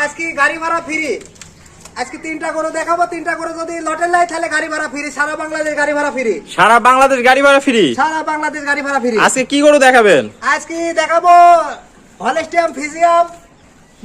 আজকে গাড়ি ভাড়া ফ্রি। আজকে 3টা গরু দেখাবো, 3টা গরু যদি লটে লাই তাহলে গাড়ি ভাড়া ফ্রি। সারা বাংলাদেশ গাড়ি ভাড়া ফ্রি। সারা বাংলাদেশ গাড়ি ভাড়া ফ্রি। সারা বাংলাদেশ গাড়ি ভাড়া ফ্রি। আজকে কি গরু দেখাবেন? আজকে দেখাবো হলস্টিয়ান, ফিজিয়াম,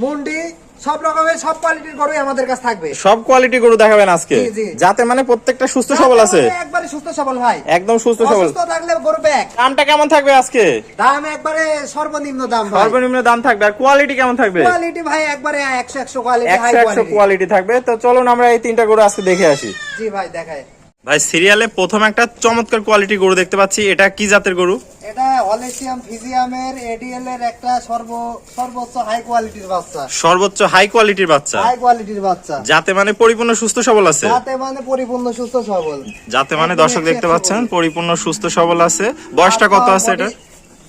মুন্ডি, সব রকমের সব কোয়ালিটির গরুই আমাদের কাছে থাকবে। সব কোয়ালিটি গরু দেখাবেন আজকে, জি, জি। যাতে মানে প্রত্যেকটা সুস্থ সবল আছে। একবারে সুস্থ সবল ভাই, একদম সুস্থ সবল। সুস্থ থাকলে গরু ব্যাগ। দামটা কেমন থাকবে আজকে? দাম একবারে সর্বনিম্ন দাম ভাই। সর্বনিম্ন দাম থাকবে। আর কোয়ালিটি কেমন থাকবে? কোয়ালিটি ভাই একবারে 100 কোয়ালিটি, হাই 100 কোয়ালিটি। কোয়ালিটি থাকবে। তো চলুন আমরা এই 3টা গরু আজকে দেখে আসি। জি ভাই দেখায়। ভাই সিরিয়ালে প্রথম একটা চমৎকার কোয়ালিটি গরু দেখতে পাচ্ছি। এটা কি জাতের গরু? এটা হলস্টিয়ান ফিজিয়ামের এডিএল এর একটা সর্বোচ্চ হাই কোয়ালিটির বাচ্চা। সর্বোচ্চ হাই কোয়ালিটির বাচ্চা। হাই কোয়ালিটির বাচ্চা, যাতে মানে পরিপূর্ণ সুস্থ সবল আছে। যাতে মানে পরিপূর্ণ সুস্থ সবল। যাতে মানে দর্শক দেখতে পাচ্ছেন পরিপূর্ণ সুস্থ সবল আছে। বয়সটা কত আছে এটা?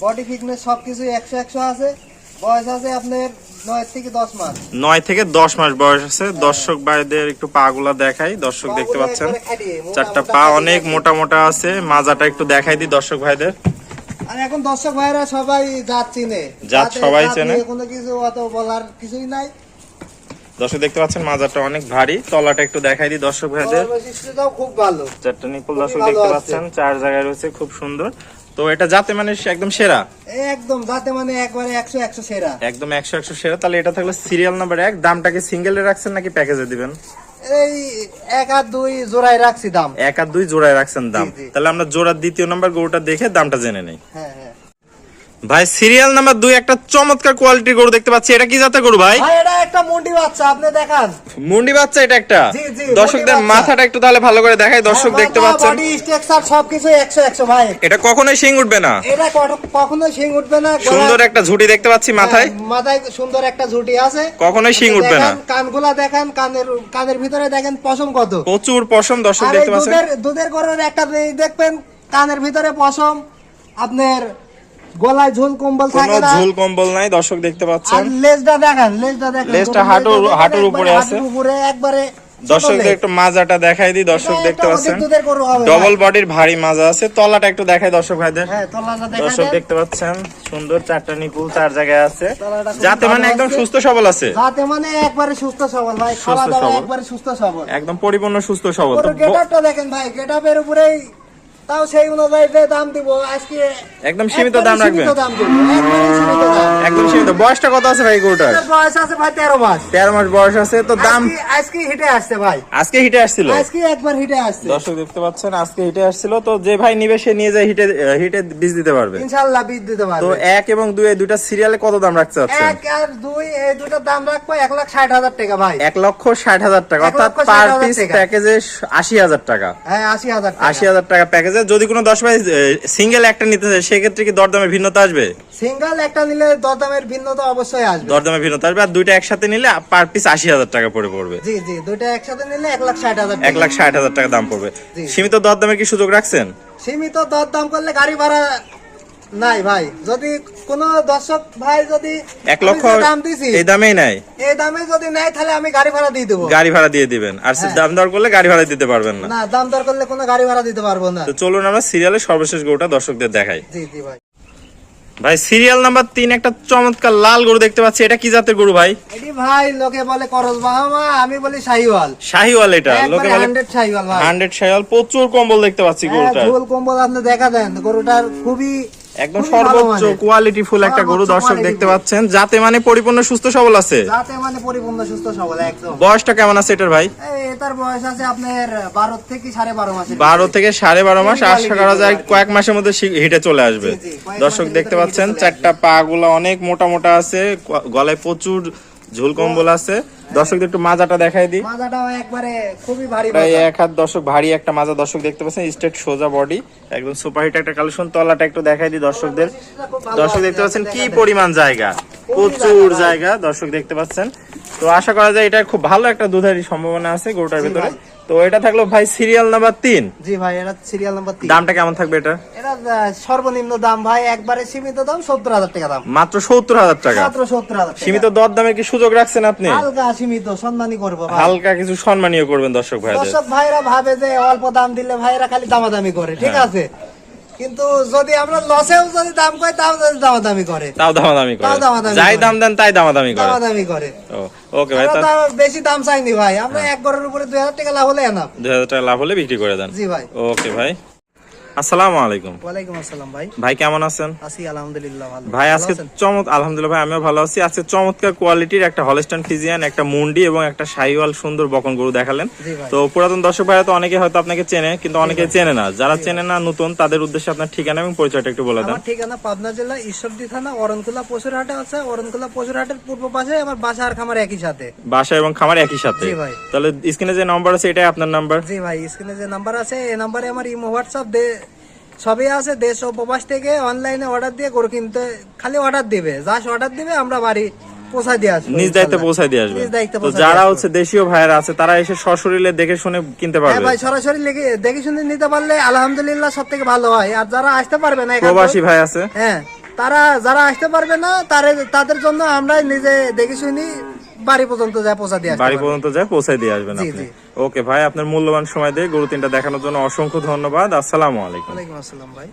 বডি ফিটনেস সবকিছু 100 আছে। বয়স আছে আপনার 9 থেকে 10 মাস। 9 থেকে 10 মাস বয়স আছে। দর্শক ভাইদের একটু পা গুলা দেখাই। দর্শক দেখতে পাচ্ছেন চারটা পা অনেক মোটা মোটা আছে। মাজাটা একটু দেখাই দিই দর্শক ভাইদের। আর এখন দর্শক ভাইরা সবাই জাত চিনে, জাত সবাই চেনে, কোনো কিছু অত বলার কিছুই নাই। দর্শক দেখতে পাচ্ছেন মাজাটা অনেক ভারী। তলাটা একটু দেখাই দিই দর্শক ভাইদের। বৈশিষ্ট্যটাও খুব ভালো। চারটা নিপুল দর্শক দেখতে পাচ্ছেন, 4 জায়গায় রয়েছে, খুব সুন্দর। তো এটা যাতে মানে একদম সেরা, একদম যাতে মানে একবারে 100 সেরা, একদম 100 সেরা। তাহলে এটা থাকলো সিরিয়াল নাম্বার 1। দামটাকে সিঙ্গেলে রাখছেন নাকি প্যাকেজে দিবেন? এই 1 আর 2 জোড়ায় রাখছি দাম। 1 আর 2 জোড়ায় রাখছেন দাম। জি, জি। তাহলে আমরা জোড়ার দ্বিতীয় নাম্বার গরুটা দেখে দামটা জেনে নেই। হ্যাঁ হ্যাঁ ভাই সিরিয়াল নাম্বার 2 একটা চমৎকার কোয়ালিটির গরু দেখতে পাচ্ছি। এটা কি জাতের গরু ভাই? ভাই এটা একটা মুন্ডি বাচ্চা, আপনি দেখান। মুন্ডি বাচ্চা এটা একটা। জি, জি, দর্শকদের মুন্ডি বাচ্চা। মাথাটা একটু তাহলে ভালো করে দেখাই। দর্শক দেখতে পাচ্ছেন বডি স্ট্রাকচার সবকিছু 100 ভাই। এটা কখনোই শিং উঠবে না। এটা কখনো শিং উঠবে না। সুন্দর একটা ঝুঁটি দেখতে পাচ্ছি মাথায়। মাথায় সুন্দর একটা ঝুঁটি আছে। কখনোই শিং উঠবে না। কানগুলা দেখেন, কানের ভিতরে দেখেন পশম কত। প্রচুর পশম দর্শক আর এই দেখতে পাচ্ছেন। দুধের গরুর একটা দেখবেন কানের ভিতরে পশম, আপনার গলায় ঝুল কম্বল কোনো থাকে না। ঝুল কম্বল নাই দর্শক দেখতে আর পাচ্ছেন। লেজটা দেখেন, লেজটা হাঁটুর উপরে আছে। হাঁটুর উপরে একবারে। দর্শকদের একটু মাজাটা দেখাই দিই। দর্শক দেখতে পাচ্ছেন দুধের গরু হবে ডবল বডির ভারী মাজা আছে। তলাটা একটু দেখাই দর্শক ভাইদের। হ্যাঁ তলাটা দেখাই দর্শক দেন। দেখতে পাচ্ছেন সুন্দর 4টা নিপুল 4 জায়গায় আছে। তলাটা খুব যাতে মানে ভালো একদম আছে। সুস্থ সবল আছে। যাতে মানে একবারে সুস্থ সবল ভাই, সুস্থ খাওয়া দাওয়া সবল। একবারে সুস্থ সবল। একদম পরিপূর্ণ সুস্থ সবল। তো গরুর গেটআপটা দেখেন ভাই, গেটআপের উপরেই তাও সেই অনুযায়ী যে দাম দিব আজকে। একদম সীমিত একবারে দাম রাখবেন। সীমিত দাম দিব, একবারে সীমিত দাম। একদম সীমিত। বয়সটা কত আছে ভাই গরুটার? এটার বয়স আছে ভাই 13 মাস। 13 মাস বয়স আছে। তো দাম আজকে হিটে আসছে ভাই, আজকে হিটে আসছিল। আজকে একবার হিটে আসছে। দর্শক দেখতে পাচ্ছেন আজকে হিটে আসছিল। তো যে ভাই নিবে সে নিয়ে যায় হিটে বীজ দিতে পারবে। ইনশাআল্লাহ বীজ দিতে তো পারবে। 1 এবং 2 এই দুইটা সিরিয়ালে কত দাম রাখতে চাচ্ছেন? 1 আর 2 এই দুটোর দাম রাখবো 1,60,000 টাকা ভাই। 1,60,000 টাকা, অর্থাৎ 1,60,000 পার পিস টাকা। প্যাকেজে 80,000 টাকা। হ্যাঁ 80,000 টাকা। 80,000 টাকা প্যাকেজে। যদি কোনো 10 ভাই সিঙ্গেল একটা নিতে চায় সেক্ষেত্রে কি দরদামের ভিন্নতা আসবে? সিঙ্গেল একটা নিলে দরদামের ভিন্নতা অবশ্যই আসবে। দরদামের ভিন্নতা আসবে। আর দুইটা একসাথে নিলে পার পিস 80,000 টাকা পড়বে। জি জি, দুটো একসাথে নিলে 1,60,000 টাকা। 1,60,000 টাকা দাম পড়বে। জি। সীমিত দরদামের কি সুযোগ রাখছেন? সীমিত দরদাম করলে গাড়ি ভাড়া নাই ভাই। যদি কোনো দর্শক ভাই যদি 1 লক্ষ আমি যে দাম দিছি এই দামেই নাই, এই দামে যদি নেয় তাহলে আমি গাড়ি ভাড়া দিয়ে দেবো। গাড়ি ভাড়া দিয়ে দিবেন। আর হ্যাঁ। দাম দর করলে গাড়ি ভাড়া দিতে পারবেন না। না, দাম দর করলে কোনো গাড়ি ভাড়া দিতে পারবো না। তো চলুন আমরা সিরিয়ালের সর্বশেষ গরুটা দর্শকদের দেখাই। জি জি ভাই। ভাই সিরিয়াল নাম্বার 3 একটা চমৎকার লাল গরু দেখতে পাচ্ছি। এটা কি জাতের গরু ভাই? এটি ভাই লোকে বলে করজ বাহামা, আমি বলি শাহিওয়াল। শাহিওয়াল। এটা লোকে বলে 100 শাহিওয়াল ভাই। 100 শাহিওয়াল। প্রচুর কম্বল দেখতে পাচ্ছি গরুটার। ঝোল কম্বল আপনি দেখা দেন, গরুটার খুবই একদম খুবই ভালো সর্বোচ্চ মানের। কোয়ালিটি ফুল একটা গরু সর্বোচ্চ দর্শক quality দেখতে full। পাচ্ছেন। যাতে মানে পরিপূর্ণ সুস্থ সবল আছে। যাতে মানে পরিপূর্ণ সুস্থ সবল একদম। বয়সটা কেমন আছে এটার ভাই? এটার বয়স আছে আপনার 12 থেকে 12.5 মাসের। 12 থেকে 12.5 মাস। Quality আশা করা যায় full। কয়েক মাসের মধ্যে হিটে চলে আসবে। জি, জি, কয়েক দর্শক মাসের দেখতে ভিতরে পাচ্ছেন হিটে চলে চারটা পা গুলা অনেক মোটা মোটা আছে। গলায় প্রচুর ঝুল কম্বল আছে। দর্শকদের একটু মাজাটা দেখাই দিই। মাজাটাও একবারে খুবই ভারী প্রায় মাজা। 1 হাত দর্শক ভারী একটা মাজা দর্শক দেখতে পাচ্ছেন। স্ট্রেট সোজা বডি, একদম সুপার হিট একটা কালেকশন। তলাটা একটু দেখাই দিই দর্শকদের। দর্শক দেখতে পাচ্ছেন কি পরিমাণ জায়গা, প্রচুর জায়গা দর্শক দেখতে পাচ্ছেন। তো আশা করা যায় এটা খুব ভালো একটা দুধেরই সম্ভাবনা আছে গরুটার ভিতরে। তো এটা থাকলো ভাই সিরিয়াল নাম্বার 3। জি ভাই, এটা সিরিয়াল নাম্বার 3। দামটা কেমন থাকবে এটা? এটা সর্বনিম্ন দাম ভাই একবারে সীমিত দাম 70,000 টাকা দাম। মাত্র 70,000 টাকা। মাত্র 70,000 টাকা। সীমিত দর দামে কি সুযোগ রাখছেন আপনি? হালকা সীমিত সম্মানই করবো ভাই। হালকা কিছু সম্মানীয় করবেন দর্শক ভাইদের। দর্শক ভাইরা ভাবে যে অল্প দাম দিলে ভাইরা খালি দামাদামি করে, ঠিক হ্যাঁ। আছে। কিন্তু যদি আমরা লসেও যদি দাম কই তাও যদি দামাদামি করে, তাও দামাদামি করে। তাও দামাদামি যাই করে। দাম দেন তাই দামাদামি করে। দামাদামি করে। ও ওকে ভাই, আমরা বেশি দাম চাইনি ভাই, আমরা এক গড়ের উপরে 2000 টাকা লাভ হলে এনাফ। 2000 টাকা লাভ হলে বিক্রি করে দেন। জি ভাই। ওকে ভাই, আসসালামু আলাইকুম। ওয়ালাইকুম আসসালাম ভাই। ভাই কেমন আছেন? আছি আলহামদুলিল্লাহ ভালো। ভাই ভালো আজকে আছেন? আলহামদুলিল্লাহ ভাই, আমিও ভালো আছি। আজকে চমৎকার কোয়ালিটির একটা হলস্টাইন ফ্রিজিয়ান, একটা মুন্ডি এবং একটা শাহিওয়াল সুন্দর বকন গরু দেখালেন। জি ভাই। তো পুরাতন দর্শক ভাইরা তো অনেকে হয়তো আপনাকে চেনে, কিন্তু অনেকে চেনে না। যারা চেনে না, নতুন, তাদের উদ্দেশ্যে আপনার ঠিকানা এবং পরিচয়টা একটু বলে দেন। আমার ঠিকানা পাবনা জেলা ঈশ্বরদী থানা অরণকুলা পশুরহাটে আছে। অরণকুলা পশুরহাটের পূর্ব পাশে আমার বাসা আর খামার একই সাথে। বাসা এবং খামার একই সাথে। জি ভাই। তাহলে স্ক্রিনে যে নাম্বার আছে এটাই আপনার নাম্বার? জি ভাই, স্ক্রিনে যে নাম্বার আছে এই নাম্বারে আমার ইমো হোয়াটসঅ্যাপ সবই আছে। দেশ ও প্রবাস থেকে অনলাইনে অর্ডার দিয়ে গরু কিনতে, খালি অর্ডার দিবে, জাস্ট অর্ডার দিবে, আমরা বাড়ি পৌঁছায় দিয়ে আসবো। নিজ দায়িত্বে পৌঁছায় দিয়ে আসবেন। নিজ দায়িত্বে তো পৌঁছায় যারা দিয়ে হচ্ছে দেশীয় ভাইরা আছে তারা এসে সশরীরে দেখে শুনে কিনতে হ্যাঁ পারবে। ভাই, সরাসরি দেখে শুনে নিতে পারলে আলহামদুলিল্লাহ সব থেকে ভালো হয়। আর যারা আসতে পারবে না, প্রবাসী ভাই আছে, হ্যাঁ, যারা আসতে পারবে না তাদের জন্য আমরা নিজে দেখে শুনি বাড়ি পর্যন্ত যায় পৌঁছা দিয়ে আসতে বাড়ি পারবো। পর্যন্ত যায় পৌঁছায় দিয়ে আসবেন জি, আপনি। জি। ওকে ভাই, আপনার মূল্যবান সময় দিয়ে গরু তিনটা দেখানোর জন্য অসংখ্য ধন্যবাদ। আসসালামু আলাইকুম। ওয়ালাইকুম আসসালাম ভাই।